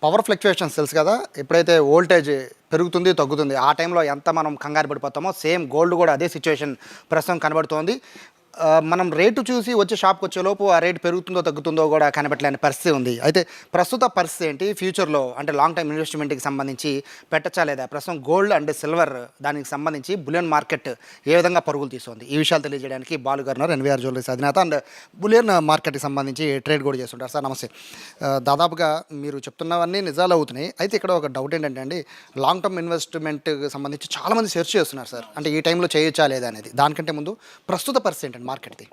Power fluctuations తెలుసు కదా. ఎప్పుడైతే వోల్టేజ్ పెరుగుతుంది తగ్గుతుంది ఆ టైంలో ఎంత మనం కంగారు పడిపోతామో సేమ్ గోల్డ్ కూడా అదే సిచ్యువేషన్ ప్రస్తుతం కనబడుతోంది. మనం రేటు చూసి వచ్చి షాప్కి వచ్చేలోపు ఆ రేటు పెరుగుతుందో తగ్గుతుందో కూడా కనబెట్టలేని పరిస్థితి ఉంది. అయితే ప్రస్తుత పరిస్థితి ఏంటి, ఫ్యూచర్లో అంటే లాంగ్ టైమ్ ఇన్వెస్ట్మెంట్కి సంబంధించి పెట్టచ్చా లేదా, ప్రస్తుతం గోల్డ్ అండ్ సిల్వర్ దానికి సంబంధించి బులియన్ మార్కెట్ ఏ విధంగా పరుగులు తీస్తుంది, ఈ విషయాలు తెలియజేయడానికి బాలు గారు ఎన్వీఆర్ జ్యువెలరీస్ అధినేత అండ్ బులియన్ మార్కెట్కి సంబంధించి ట్రేడ్ కూడా చేస్తుంటారు. సార్ నమస్తే. దాదాపుగా మీరు చెప్తున్నవన్నీ నిజాలు అవుతున్నాయి. అయితే ఇక్కడ ఒక డౌట్ ఏంటంటే అండి, లాంగ్ టర్మ్ ఇన్వెస్ట్మెంట్కి సంబంధించి చాలామంది సెర్చ్ చేస్తున్నారు సార్, అంటే ఈ టైంలో చేయొచ్చా లేదా అనేది. దానికంటే ముందు ప్రస్తుత పరిస్థితి ఏంటంటే మార్కెట్ది.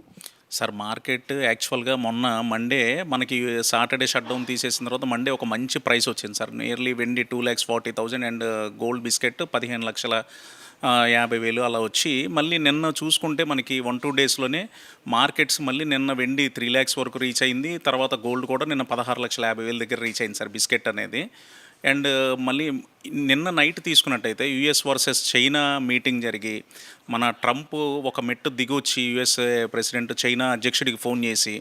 సార్ మార్కెట్ యాక్చువల్గా మొన్న మండే మనకి సాటర్డే షట్ డౌన్ తీసేసిన తర్వాత మండే ఒక మంచి ప్రైస్ వచ్చింది సార్. నియర్లీ వెండి 2,40,000 అండ్ గోల్డ్ బిస్కెట్ 15,50,000 అలా వచ్చి మళ్ళీ నిన్న చూసుకుంటే మనకి 1-2 డేస్లోనే మార్కెట్స్ మళ్ళీ నిన్న వెండి 3 lakhs వరకు రీచ్ అయింది. తర్వాత గోల్డ్ కూడా నిన్న 16,50,000 దగ్గర రీచ్ అయింది సార్ బిస్కెట్ అనేది. అండ్ మళ్ళీ నిన్న నైట్ తీసుకున్నట్టయితే యుఎస్ వర్సెస్ చైనా మీటింగ్ జరిగి మన ట్రంప్ ఒక మెట్టు దిగొచ్చి యుఎస్ ప్రెసిడెంట్ చైనా అధ్యక్షుడికి ఫోన్ చేసి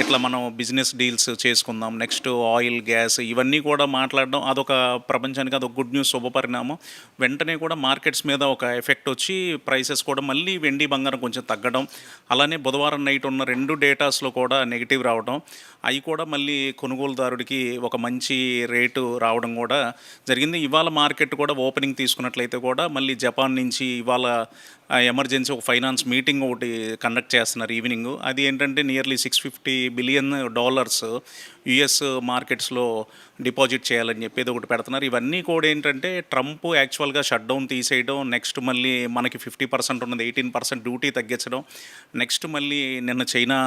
ఇట్లా మనం బిజినెస్ డీల్స్ చేసుకుందాం, నెక్స్ట్ ఆయిల్ గ్యాస్ ఇవన్నీ కూడా మాట్లాడడం, అదొక ప్రపంచానికి అదొక గుడ్ న్యూస్, శుభపరిణామం. వెంటనే కూడా మార్కెట్స్ మీద ఒక ఎఫెక్ట్ వచ్చి ప్రైసెస్ కూడా మళ్ళీ వెండి బంగారం కొంచెం తగ్గడం, అలానే బుధవారం నైట్ ఉన్న 2 డేటాస్లో కూడా నెగిటివ్ రావడం, అవి కూడా మళ్ళీ కొనుగోలుదారుడికి ఒక మంచి రేటు రావడం కూడా జరిగింది. ఇవాళ మార్కెట్ కూడా ఓపెనింగ్ తీసుకున్నట్లయితే కూడా మళ్ళీ జపాన్ నుంచి ఇవాళ ఎమర్జెన్సీ ఒక ఫైనాన్స్ మీటింగ్ ఒకటి కండక్ట్ చేస్తున్నారు ఈవినింగ్. అది ఏంటంటే నియర్లీ $650 బిలియన్ యుఎస్ మార్కెట్స్లో డిపాజిట్ చేయాలని చెప్పేది ఒకటి పెడుతున్నారు. ఇవన్నీ కూడా ఏంటంటే ట్రంప్ యాక్చువల్గా షట్ డౌన్ తీసేయడం, నెక్స్ట్ మళ్ళీ మనకి 50% ఉన్నది 18% డ్యూటీ తగ్గించడం, నెక్స్ట్ మళ్ళీ నిన్న చైనా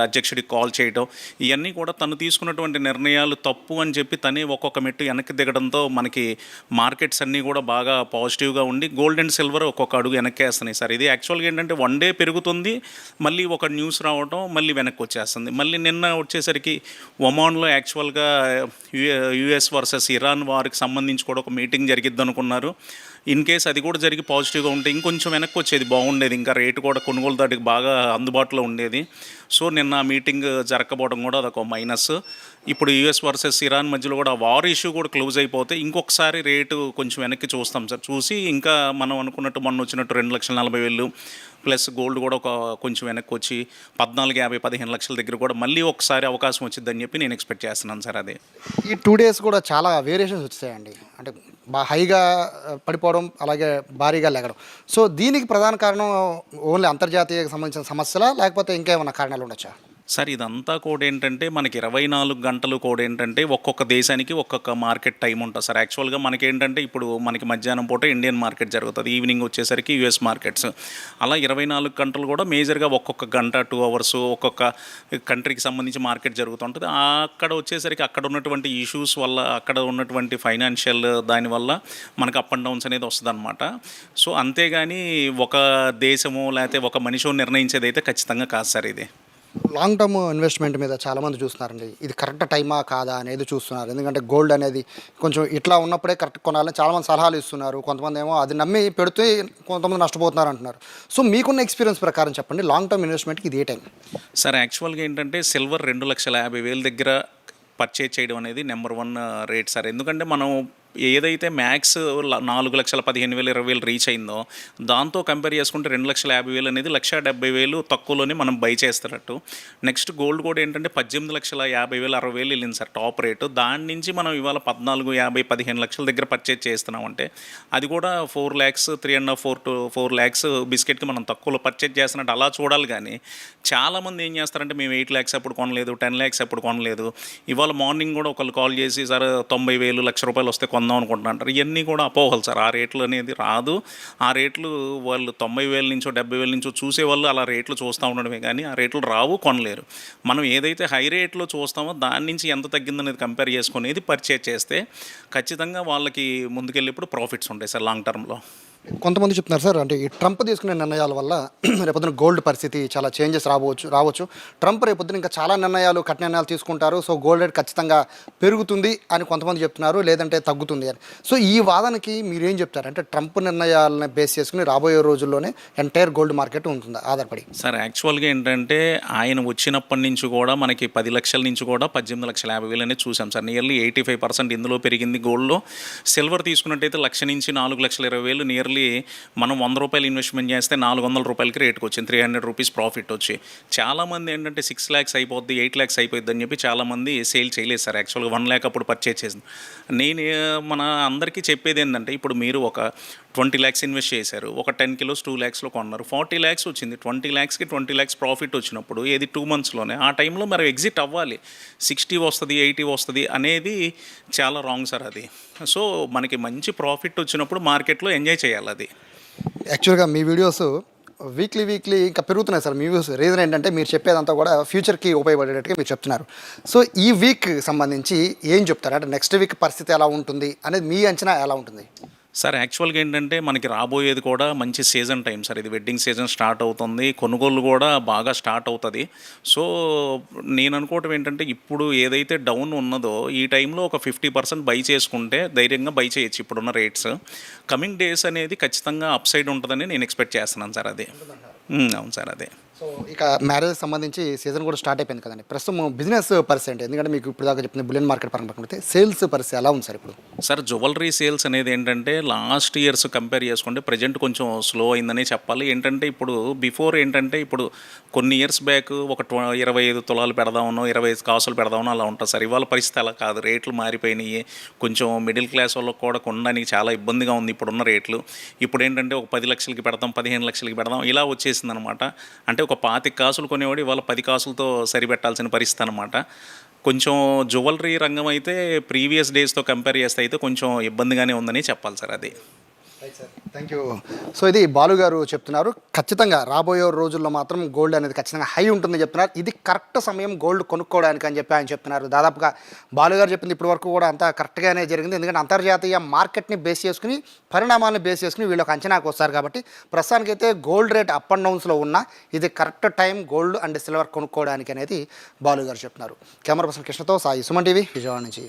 అధ్యక్షుడికి కాల్ చేయడం, ఇవన్నీ కూడా తను తీసుకున్నటువంటి నిర్ణయాలు తప్పు అని చెప్పి తనే ఒక్కొక్క మెట్టు వెనక్కి దిగడంతో మనకి మార్కెట్స్ అన్నీ కూడా బాగా పాజిటివ్గా ఉండి గోల్డ్ అండ్ సిల్వర్ ఒక్కొక్క అడుగు వెనక్కి వేస్తున్నాయి సార్. ఇది యాక్చువల్గా ఏంటంటే 1 డే పెరుగుతుంది, మళ్ళీ ఒక న్యూస్ రావడం మళ్ళీ వెనక్కి వచ్చేస్తుంది. మళ్ళీ నిన్న వచ్చేసరికి ఒమాన్లో యాక్చువల్గా యుఎస్ వర్సెస్ ఇరాన్ వారికి సంబంధించి కూడా ఒక మీటింగ్ జరిగిద్ది అనుకున్నారు. ఇన్ కేస్ అది కూడా జరిగి పాజిటివ్గా ఉంటే ఇంకొంచెం వెనక్కి వచ్చేది బాగుండేది, ఇంకా రేటు కూడా కొనుగోలుదారుడికి బాగా అందుబాటులో ఉండేది. సో నిన్న మీటింగ్ జరగకపోవడం కూడా అదొక మైనస్. ఇప్పుడు యుఎస్ వర్సెస్ ఇరాన్ మధ్యలో కూడా వార్ ఇష్యూ కూడా క్లోజ్ అయిపోతే ఇంకొకసారి రేటు కొంచెం వెనక్కి చూస్తాం సార్. చూసి ఇంకా మనం అనుకున్నట్టు మొన్న వచ్చినట్టు 2,40,000 ప్లస్ గోల్డ్ కూడా ఒక కొంచెం వెనక్కి వచ్చి 14,50,15 లక్షల దగ్గర కూడా మళ్ళీ ఒకసారి అవకాశం వచ్చిందని చెప్పి నేను ఎక్స్పెక్ట్ చేస్తున్నాను సార్. అదే ఈ 2 days కూడా చాలా వేరియేషన్స్ వచ్చాయండి, అంటే హైగా పడిపోవడం అలాగే భారీగా లెగడం. సో దీనికి ప్రధాన కారణం ఓన్లీ అంతర్జాతీయకు సంబంధించిన సమస్యలా లేకపోతే ఇంకేమైనా కారణాలు ఉండొచ్చా? సార్ ఇదంతా కూడా ఏంటంటే మనకి 24 గంటలు కూడా ఏంటంటే ఒక్కొక్క దేశానికి ఒక్కొక్క మార్కెట్ టైం ఉంటుంది సార్. యాక్చువల్గా మనకేంటంటే ఇప్పుడు మనకి మధ్యాహ్నం పూట ఇండియన్ మార్కెట్ జరుగుతుంది, ఈవినింగ్ వచ్చేసరికి యుఎస్ మార్కెట్స్, అలా 24 గంటలు కూడా మేజర్గా ఒక్కొక్క గంట 2 hours ఒక్కొక్క కంట్రీకి సంబంధించి మార్కెట్ జరుగుతుంటుంది. అక్కడ వచ్చేసరికి అక్కడ ఉన్నటువంటి ఇష్యూస్ వల్ల, అక్కడ ఉన్నటువంటి ఫైనాన్షియల్ దానివల్ల మనకు అప్ అండ్ డౌన్స్ అనేది వస్తుంది అనమాట. సో అంతేగాని ఒక దేశము లేకపోతే ఒక మనిషి నిర్ణయించేది అయితే ఖచ్చితంగా కాదు సార్. ఇది లాంగ్ టర్మ్ ఇన్వెస్ట్మెంట్ మీద చాలామంది చూస్తున్నారండి, ఇది కరెక్ట్ టైమా కాదా అనేది చూస్తున్నారు. ఎందుకంటే గోల్డ్ అనేది కొంచెం ఇట్లా ఉన్నప్పుడే కరెక్ట్ కొనాలని చాలామంది సలహాలు ఇస్తున్నారు. కొంతమంది ఏమో అది నమ్మి పెడితే కొంతమంది నష్టపోతున్నారు అంటున్నారు. సో మీకున్న ఎక్స్పీరియన్స్ ప్రకారం చెప్పండి, లాంగ్ టర్మ్ ఇన్వెస్ట్మెంట్కి ఇది ఏ టైం? సార్ యాక్చువల్గా ఏంటంటే సిల్వర్ 2,50,000 దగ్గర పర్చేజ్ చేయడం అనేది నెంబర్ 1 రేట్ సార్. ఎందుకంటే మనం ఏదైతే మ్యాక్స్ 4,15,000 20,000 రీచ్ అయిందో దాంతో కంపేర్ చేసుకుంటే 2,50,000 అనేది 1,70,000 తక్కువలోనే మనం బై చేస్తున్నట్టు. నెక్స్ట్ గోల్డ్ కూడా ఏంటంటే 18,50,000 60,000 వెళ్ళింది సార్ టాప్ రేటు. దాని నుంచి మనం ఇవాళ 14,50,000 15 లక్షల దగ్గర పర్చేజ్ చేస్తున్నామంటే అది కూడా 4 lakhs 3.5 to 4 lakhs బిస్కెట్కి మనం తక్కువలో పర్చేజ్ చేస్తున్నట్టు అలా చూడాలి. కానీ చాలామంది ఏం చేస్తారంటే మేము 8 lakhs అప్పుడు కొనలేదు, 10 lakhs అప్పుడు కొనలేదు. ఇవాళ మార్నింగ్ కూడా ఒకళ్ళు కాల్ చేసి సార్ 90,000 1,00,000 వస్తే కొందాం అనుకుంటున్నారు. ఇవన్నీ కూడా అపోహలు సార్. ఆ రేట్లు అనేది రాదు. ఆ రేట్లు వాళ్ళు 90,000 నుంచో 70,000 నుంచో చూసేవాళ్ళు అలా రేట్లు చూస్తూ ఉండడమే కానీ ఆ రేట్లు రావు, కొనలేరు. మనం ఏదైతే హై రేట్లో చూస్తామో దాని నుంచి ఎంత తగ్గిందనేది కంపేర్ చేసుకునేది పర్చేజ్ చేస్తే ఖచ్చితంగా వాళ్ళకి ముందుకెళ్ళేప్పుడు ప్రాఫిట్స్ ఉంటాయి సార్ లాంగ్ టర్మ్లో. కొంతమంది చెప్తున్నారు సార్, అంటే ఈ ట్రంప్ తీసుకునే నిర్ణయాల వల్ల రేపొద్దున గోల్డ్ పరిస్థితి చాలా చేంజెస్ రావచ్చు. ట్రంప్ రేపొద్దున ఇంకా చాలా కఠిన నిర్ణయాలు తీసుకుంటారు. సో గోల్డ్ రేట్ ఖచ్చితంగా పెరుగుతుంది అని కొంతమంది చెప్తున్నారు, లేదంటే తగ్గుతుంది అని. సో ఈ వాదనకి మీరేం చెప్తారు? అంటే ట్రంప్ నిర్ణయాలను బేస్ చేసుకుని రాబోయే రోజుల్లోనే ఎంటైర్ గోల్డ్ మార్కెట్ ఉంటుందా ఆధారపడి? సార్ యాక్చువల్గా ఏంటంటే ఆయన వచ్చినప్పటి నుంచి కూడా మనకి 10 లక్షల నుంచి కూడా 18,50,000 అనేది చూసాం సార్. నియర్లీ 85% ఇందులో పెరిగింది గోల్డ్లో. సిల్వర్ తీసుకున్నట్టయితే 1,00,000 నుంచి 4,20,000 నియర్లీ మనం ₹100 ఇన్వెస్ట్మెంట్ చేస్తే ₹400 రేట్కి వచ్చింది, ₹300 ప్రాఫిట్ వచ్చి. చాలామంది ఏంటంటే 6 lakhs అయిపోద్ది, 8 lakhs అయిపోద్ది అని చెప్పి చాలామంది సేల్ చేయలేదు సార్. యాక్చువల్గా 1 lakh అప్పుడు పర్చేజ్ చేసింది. నేను మన అందరికీ చెప్పేది ఏంటంటే, ఇప్పుడు మీరు ఒక 20 lakhs ఇన్వెస్ట్ చేశారు, ఒక 10 kilos 2 lakhsలో కొన్నారు, 40 lakhs వచ్చింది. 20 lakhsకి 20 lakhs ప్రాఫిట్ వచ్చినప్పుడు ఏది 2 monthsలోనే ఆ టైంలో మరి ఎగ్జిట్ అవ్వాలి. 60 వస్తుంది, 80 వస్తుంది అనేది చాలా రాంగ్ సార్ అది. సో మనకి మంచి ప్రాఫిట్ వచ్చినప్పుడు మార్కెట్లో ఎంజాయ్ చేయాలి అది. యాక్చువల్గా మీ వీడియోస్ వీక్లీ ఇంకా పెరుగుతున్నాయి సార్ మీ వ్యూస్. రీజన్ ఏంటంటే మీరు చెప్పేదంతా కూడా ఫ్యూచర్కి ఉపయోగపడేటట్టుగా మీరు చెప్తున్నారు. సో ఈ వీక్ సంబంధించి ఏం చెప్తారు? అంటే నెక్స్ట్ వీక్ పరిస్థితి ఎలా ఉంటుంది అనేది మీ అంచనా ఎలా ఉంటుంది? సార్ యాక్చువల్గా ఏంటంటే మనకి రాబోయేది కూడా మంచి సీజన్ టైం సార్. ఇది వెడ్డింగ్ సీజన్ స్టార్ట్ అవుతుంది, కొనుగోళ్ళు కూడా బాగా స్టార్ట్ అవుతుంది. సో నేను అనుకోవటం ఏంటంటే, ఇప్పుడు ఏదైతే డౌన్ ఉన్నదో ఈ టైంలో ఒక 50% బై చేసుకుంటే ధైర్యంగా బై చేయొచ్చు ఇప్పుడున్న రేట్స్. కమింగ్ డేస్ అనేది ఖచ్చితంగా అప్ సైడ్ ఉంటుందని నేను ఎక్స్పెక్ట్ చేస్తున్నాను సార్. అదే అవును సార్ అదే. సో ఇక మ్యారేజ్ సంబంధించి సీజన్ కూడా స్టార్ట్ అయిపోయింది కదండి. ప్రస్తుతం బిజినెస్ పరిస్థితి, ఎందుకంటే మీకు ఇప్పుడు దాకా చెప్పింది బులియన్ మార్కెట్ పరంగా పడితే సేల్స్ పరిస్థితి ఎలా ఉంది సార్ ఇప్పుడు? సార్ జ్యువెలరీ సేల్స్ అనేది ఏంటంటే లాస్ట్ ఇయర్స్ కంపేర్ చేసుకుంటే ప్రజెంట్ కొంచెం స్లో అయిందనే చెప్పాలి. ఏంటంటే ఇప్పుడు బిఫోర్ ఏంటంటే, ఇప్పుడు కొన్ని ఇయర్స్ బ్యాక్ ఒక 25 తులాలు పెడదామనో 25 కాసులు పెడదామనో అలా ఉంటుంది సార్. ఇవాళ పరిస్థితి అలా కాదు, రేట్లు మారిపోయినాయి. కొంచెం మిడిల్ క్లాస్ వాళ్ళకి కూడా కొనడానికి చాలా ఇబ్బందిగా ఉంది ఇప్పుడున్న రేట్లు. ఇప్పుడు ఏంటంటే ఒక 10 లక్షలకి పెడదాం, 15 లక్షలకి పెడదాం ఇలా వచ్చేసింది అనమాట. అంటే ఒక 25 కాసులు కొనేవాడు ఇవాళ 10 కాసులతో సరిపెట్టాల్సిన పరిస్థితి అనమాట. కొంచెం జ్యువెలరీ రంగం అయితే ప్రీవియస్ డేస్తో కంపేర్ చేస్తే అయితే కొంచెం ఇబ్బందిగానే ఉందని చెప్పాలి సార్. అది థ్యాంక్ యూ. సో ఇది బాలు గారు చెప్తున్నారు. ఖచ్చితంగా రాబోయే రోజుల్లో మాత్రం గోల్డ్ అనేది ఖచ్చితంగా హై ఉంటుందని చెప్తున్నారు. ఇది కరెక్ట్ సమయం గోల్డ్ కొనుక్కోవడానికి అని చెప్పి ఆయన చెప్తున్నారు. దాదాపుగా బాలు గారు చెప్పింది ఇప్పటి వరకు కూడా అంతా కరెక్ట్గానే జరిగింది. ఎందుకంటే అంతర్జాతీయ మార్కెట్ని బేస్ చేసుకుని, పరిణామాలను బేస్ చేసుకుని వీళ్ళు ఒక అంచనాకు వస్తారు. కాబట్టి ప్రస్తుతానికైతే గోల్డ్ రేట్ అప్ అండ్ డౌన్స్లో ఉన్న ఇది correct time gold and silver కొనుక్కోవడానికి అనేది బాలు గారు చెప్తున్నారు. కెమెరా పర్సన్ కృష్ణతో సాయి, సుమన్ టీవీ, విజయవాడ నుంచి.